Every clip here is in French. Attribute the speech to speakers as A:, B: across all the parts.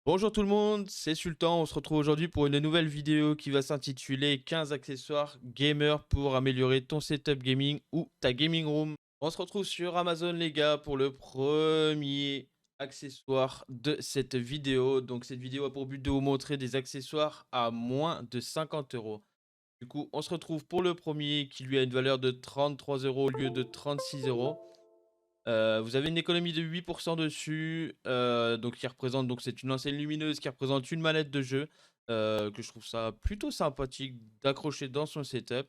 A: Bonjour tout le monde, c'est Sultan. On se retrouve aujourd'hui pour une nouvelle vidéo qui va s'intituler 15 accessoires gamer pour améliorer ton setup gaming ou ta gaming room. On se retrouve sur Amazon les gars pour le premier accessoire de cette vidéo. Donc cette vidéo a pour but de vous montrer des accessoires à moins de 50 euros. Du coup, on se retrouve pour le premier qui lui a une valeur de 33 euros au lieu de 36 euros. Vous avez une économie de 8% dessus, donc qui représente donc c'est une enseigne lumineuse qui représente une manette de jeu, que je trouve ça plutôt sympathique d'accrocher dans son setup.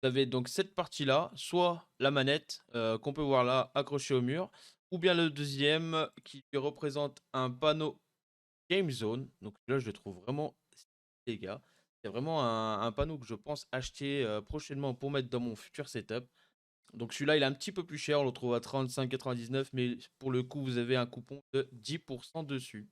A: Vous avez donc cette partie-là, soit la manette, qu'on peut voir là accrochée au mur, ou bien le deuxième qui représente un panneau Game Zone. Donc là, je le trouve vraiment stylé, les gars. C'est vraiment un panneau que je pense acheter, prochainement pour mettre dans mon futur setup. Donc celui-là, il est un petit peu plus cher, on le trouve à 35,99, mais pour le coup, vous avez un coupon de 10% dessus.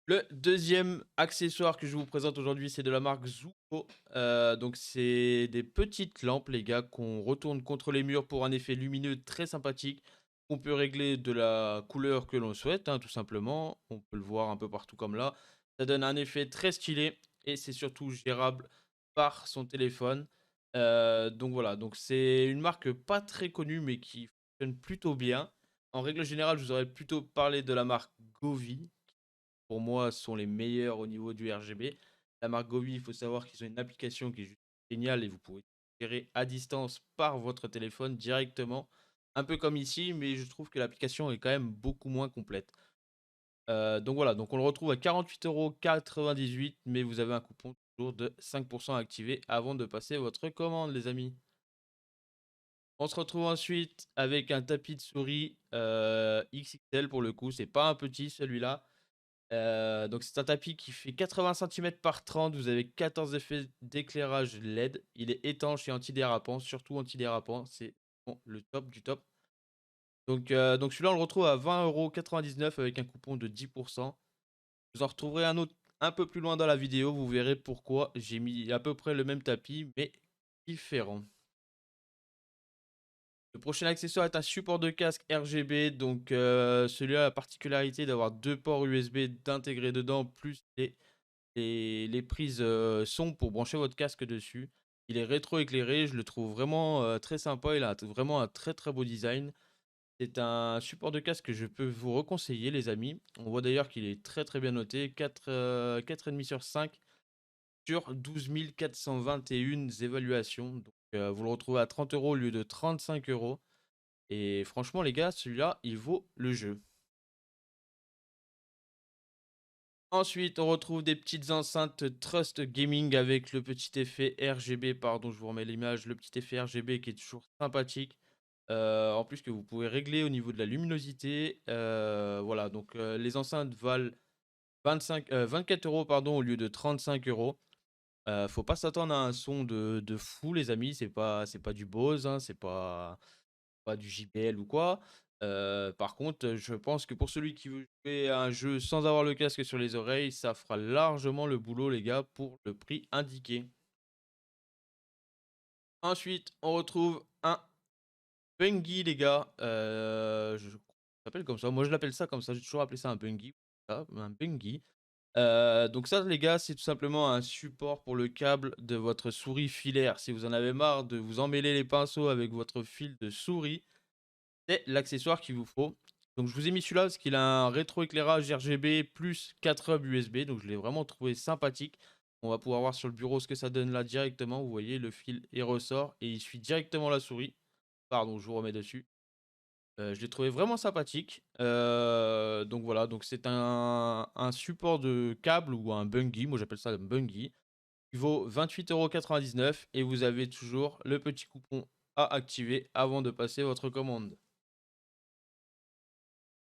A: Le deuxième accessoire que je vous présente aujourd'hui, c'est de la marque Zuko. Donc c'est des petites lampes, les gars, qu'on retourne contre les murs pour un effet lumineux très sympathique. On peut régler de la couleur que l'on souhaite, hein, tout simplement. On peut le voir un peu partout comme là. Ça donne un effet très stylé et c'est surtout gérable par son téléphone. Donc voilà, donc c'est une marque pas très connue mais qui fonctionne plutôt bien. En règle générale, je vous aurais plutôt parlé de la marque Govi, pour moi, sont les meilleurs au niveau du RGB. La marque Govi, il faut savoir qu'ils ont une application qui est juste géniale et vous pouvez gérer à distance par votre téléphone directement. Un peu comme ici, mais je trouve que l'application est quand même beaucoup moins complète. Donc voilà, donc on le retrouve à 48,98 €, mais vous avez un coupon toujours de 5% activé avant de passer votre commande, les amis. On se retrouve ensuite avec un tapis de souris XXL pour le coup, c'est pas un petit celui-là. Donc c'est un tapis qui fait 80 centimètres par 30. Vous avez 14 effets d'éclairage LED. Il est étanche et antidérapant, surtout antidérapant. C'est bon, le top du top. Donc celui-là, on le retrouve à 20,99 € avec un coupon de 10%. Vous en retrouverez un autre un peu plus loin dans la vidéo. Vous verrez pourquoi j'ai mis à peu près le même tapis, mais différent. Le prochain accessoire est un support de casque RGB. Donc celui-là a la particularité d'avoir deux ports USB d'intégrer dedans, plus les prises son pour brancher votre casque dessus. Il est rétro-éclairé, je le trouve vraiment très sympa, il a vraiment un très très beau design. C'est un support de casque que je peux vous reconseiller les amis. On voit d'ailleurs qu'il est très très bien noté, 4,5 sur 5 sur 12 421 évaluations. Donc vous le retrouvez à 30 euros au lieu de 35 euros. Et franchement les gars, celui-là, il vaut le jeu. Ensuite, on retrouve des petites enceintes Trust Gaming avec le petit effet RGB, pardon, je vous remets l'image, le petit effet RGB qui est toujours sympathique. En plus que vous pouvez régler au niveau de la luminosité. Voilà, donc les enceintes valent 24 euros pardon, au lieu de 35 euros. Faut pas s'attendre à un son de fou, les amis. C'est pas du Bose, hein, c'est pas du JBL ou quoi. Par contre, je pense que pour celui qui veut jouer à un jeu sans avoir le casque sur les oreilles, ça fera largement le boulot, les gars, pour le prix indiqué. Ensuite, on retrouve un Bungie, les gars. Je ça s'appelle comme ça. Moi, je l'appelle ça comme ça. J'ai toujours appelé ça un Bungie. Ah, un Bungie. Donc ça, les gars, c'est tout simplement un support pour le câble de votre souris filaire. Si vous en avez marre de vous emmêler les pinceaux avec votre fil de souris, c'est l'accessoire qu'il vous faut. Donc je vous ai mis celui-là parce qu'il a un rétroéclairage RGB plus 4 hubs USB. Donc je l'ai vraiment trouvé sympathique. On va pouvoir voir sur le bureau ce que ça donne là directement. Vous voyez, le fil et ressort et il suit directement la souris. Pardon, je vous remets dessus. Je l'ai trouvé vraiment sympathique. Donc voilà, donc c'est un support de câble ou un bungee. Moi j'appelle ça un bungee. Il vaut 28,99 € et vous avez toujours le petit coupon à activer avant de passer votre commande.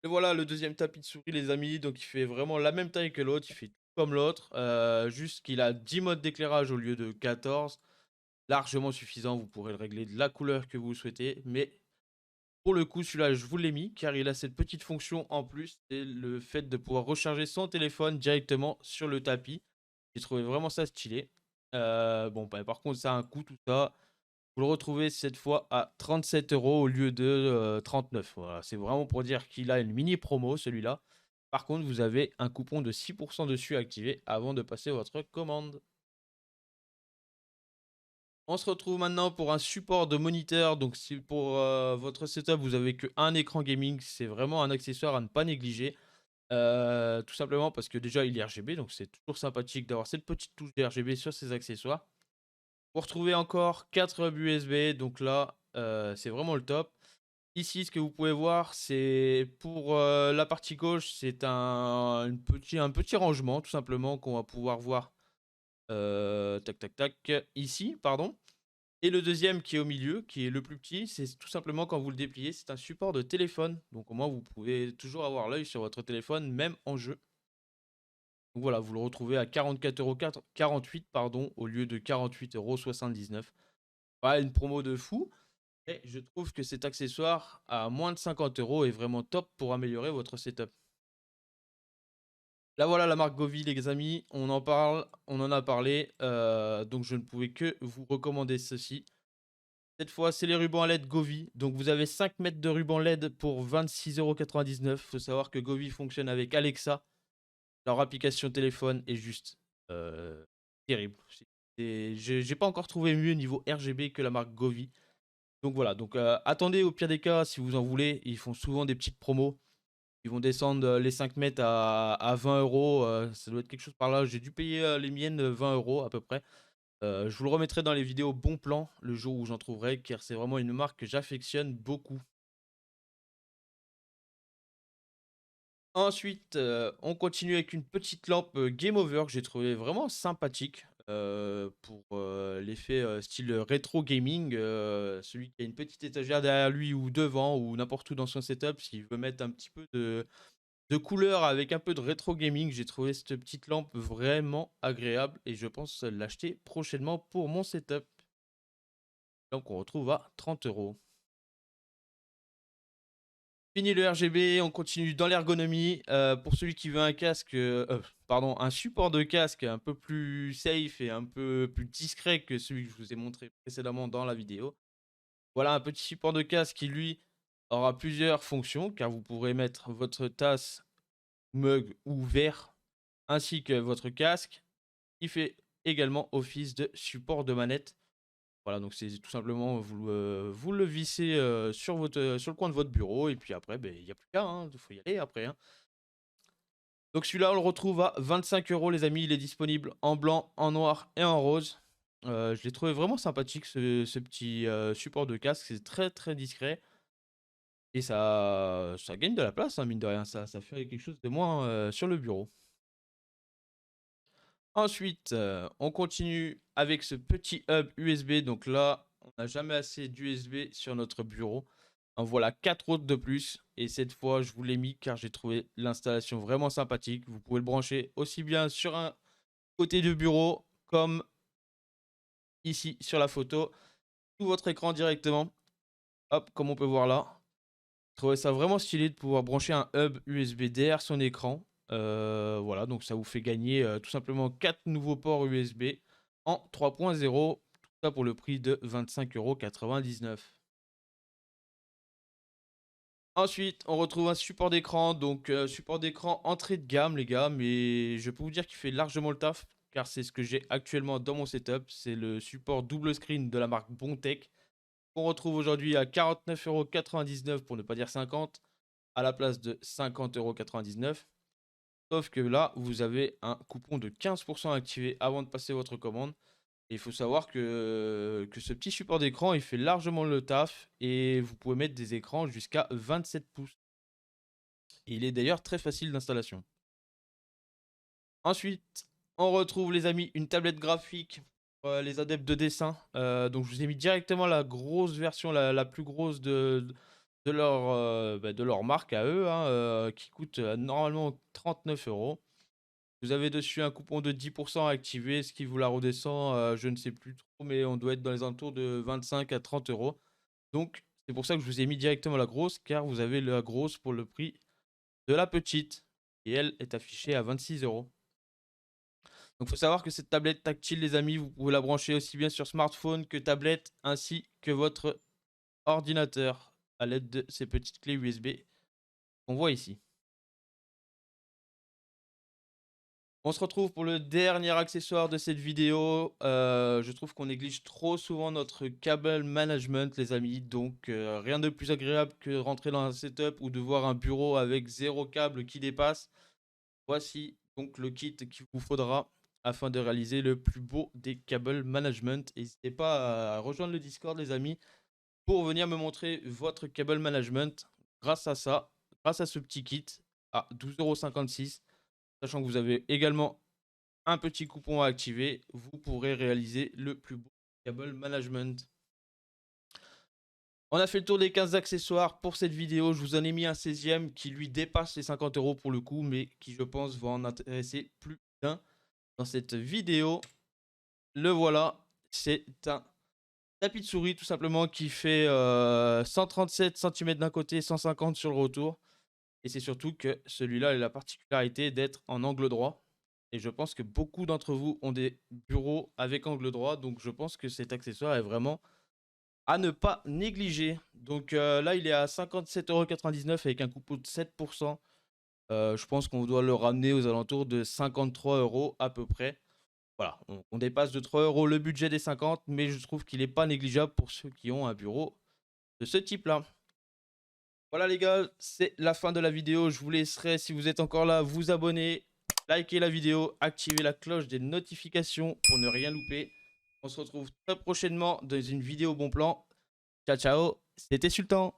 A: Et voilà le deuxième tapis de souris les amis, donc il fait vraiment la même taille que l'autre, il fait tout comme l'autre, juste qu'il a 10 modes d'éclairage au lieu de 14. Largement suffisant, vous pourrez le régler de la couleur que vous souhaitez, mais pour le coup celui-là je vous l'ai mis car il a cette petite fonction en plus, c'est le fait de pouvoir recharger son téléphone directement sur le tapis. J'ai trouvé vraiment ça stylé. Bon bah, par contre ça a un coût tout ça. Vous le retrouvez cette fois à 37 € au lieu de 39. Voilà, c'est vraiment pour dire qu'il a une mini promo celui-là. Par contre, vous avez un coupon de 6% dessus activé avant de passer votre commande. On se retrouve maintenant pour un support de moniteur. Donc, si pour votre setup, vous avez qu'un écran gaming, c'est vraiment un accessoire à ne pas négliger. Tout simplement parce que déjà, il est RGB, donc c'est toujours sympathique d'avoir cette petite touche de RGB sur ces accessoires. Vous retrouvez encore 4 hubs USB, donc là, c'est vraiment le top. Ici, ce que vous pouvez voir, c'est pour la partie gauche, c'est un petit rangement, tout simplement, qu'on va pouvoir voir tac, tac, tac, ici, pardon. Et le deuxième qui est au milieu, qui est le plus petit, c'est tout simplement quand vous le dépliez, c'est un support de téléphone. Donc au moins, vous pouvez toujours avoir l'œil sur votre téléphone, même en jeu. Donc voilà, vous le retrouvez à 44,48 € pardon, au lieu de 48,79 €. Pas une promo de fou, mais je trouve que cet accessoire à moins de 50 € est vraiment top pour améliorer votre setup. Là voilà la marque Govee les amis, on en parle, on en a parlé, donc je ne pouvais que vous recommander ceci. Cette fois, c'est les rubans à LED Govee. Donc, vous avez 5 mètres de ruban LED pour 26,99 €. Il faut savoir que Govee fonctionne avec Alexa. Leur application téléphone est juste euh, terrible. J'ai pas encore trouvé mieux niveau RGB que la marque Govee. Donc voilà, donc attendez au pire des cas si vous en voulez. Ils font souvent des petites promos. Ils vont descendre les 5 mètres à 20 €. Ça doit être quelque chose par là. J'ai dû payer les miennes 20 € à peu près. Je vous le remettrai dans les vidéos bon plan le jour où j'en trouverai, car c'est vraiment une marque que j'affectionne beaucoup. Ensuite, on continue avec une petite lampe Game Over que j'ai trouvé vraiment sympathique pour l'effet style rétro gaming. Celui qui a une petite étagère derrière lui ou devant ou n'importe où dans son setup, s'il veut mettre un petit peu de couleur avec un peu de rétro gaming, j'ai trouvé cette petite lampe vraiment agréable et je pense l'acheter prochainement pour mon setup. Donc on retrouve à 30 €. Fini le RGB, on continue dans l'ergonomie. Pour celui qui veut un casque, pardon, un support de casque un peu plus safe et un peu plus discret que celui que je vous ai montré précédemment dans la vidéo. Voilà un petit support de casque qui lui aura plusieurs fonctions car vous pourrez mettre votre tasse, mug ou verre ainsi que votre casque. Il fait également office de support de manette. Voilà, donc c'est tout simplement, vous le vissez sur le coin de votre bureau, et puis après, ben, il n'y a plus qu'à, hein, il faut y aller après, hein. Donc celui-là, on le retrouve à 25 € les amis, il est disponible en blanc, en noir et en rose. Je l'ai trouvé vraiment sympathique ce petit support de casque, c'est très très discret. Et ça gagne de la place, hein, mine de rien, ça fait quelque chose de moins sur le bureau. Ensuite, on continue avec ce petit hub USB. Donc là, on n'a jamais assez d'USB sur notre bureau. En voilà 4 autres de plus. Et cette fois, je vous l'ai mis car j'ai trouvé l'installation vraiment sympathique. Vous pouvez le brancher aussi bien sur un côté du bureau comme ici sur la photo. Tout votre écran directement. Hop, comme on peut voir là. Je trouvais ça vraiment stylé de pouvoir brancher un hub USB derrière son écran. Voilà, donc ça vous fait gagner tout simplement 4 nouveaux ports USB en 3.0. Tout ça pour le prix de 25,99 €. Ensuite, on retrouve un support d'écran. Donc, support d'écran entrée de gamme, les gars. Mais je peux vous dire qu'il fait largement le taf. Car c'est ce que j'ai actuellement dans mon setup. C'est le support double screen de la marque Bontech. On retrouve aujourd'hui à 49,99 € pour ne pas dire 50, à la place de 50,99 €. Sauf que là, vous avez un coupon de 15% activé avant de passer votre commande. Et il faut savoir que ce petit support d'écran, il fait largement le taf. Et vous pouvez mettre des écrans jusqu'à 27 pouces. Et il est d'ailleurs très facile d'installation. Ensuite, on retrouve les amis une tablette graphique pour les adeptes de dessin. Donc je vous ai mis directement la grosse version, la plus grosse de leur marque à eux, hein, qui coûte normalement 39 €. Vous avez dessus un coupon de 10% activé, ce qui vous la redescend, je ne sais plus trop, mais on doit être dans les alentours de 25 à 30 €. Donc, c'est pour ça que je vous ai mis directement la grosse, car vous avez la grosse pour le prix de la petite. Et elle est affichée à 26 €. Donc il faut savoir que cette tablette tactile, les amis, vous pouvez la brancher aussi bien sur smartphone que tablette, ainsi que votre ordinateur à l'aide de ces petites clés USB qu'on voit ici. On se retrouve pour le dernier accessoire de cette vidéo. Je trouve qu'on néglige trop souvent notre cable management, les amis. Donc, rien de plus agréable que de rentrer dans un setup ou de voir un bureau avec 0 câble qui dépasse. Voici donc le kit qu'il vous faudra afin de réaliser le plus beau des cable management. N'hésitez pas à rejoindre le Discord, les amis, pour venir me montrer votre cable management grâce à ça, grâce à ce petit kit à 12,56 €. Sachant que vous avez également un petit coupon à activer, vous pourrez réaliser le plus beau cable management. On a fait le tour des 15 accessoires pour cette vidéo. Je vous en ai mis un 16e qui lui dépasse les 50 € pour le coup, mais qui je pense va en intéresser plus d'un dans cette vidéo. Le voilà, c'est un tapis de souris tout simplement qui fait 137 cm d'un côté, 150 sur le retour. Et c'est surtout que celui-là a la particularité d'être en angle droit. Et je pense que beaucoup d'entre vous ont des bureaux avec angle droit. Donc je pense que cet accessoire est vraiment à ne pas négliger. Donc là, il est à 57,99 € avec un coupon de 7%. Je pense qu'on doit le ramener aux alentours de 53 € à peu près. Voilà, on dépasse de 3 € le budget des 50, mais je trouve qu'il n'est pas négligeable pour ceux qui ont un bureau de ce type-là. Voilà les gars, c'est la fin de la vidéo. Je vous laisserai, si vous êtes encore là, vous abonner, liker la vidéo, activer la cloche des notifications pour ne rien louper. On se retrouve très prochainement dans une vidéo bon plan. Ciao ciao, c'était Sultan.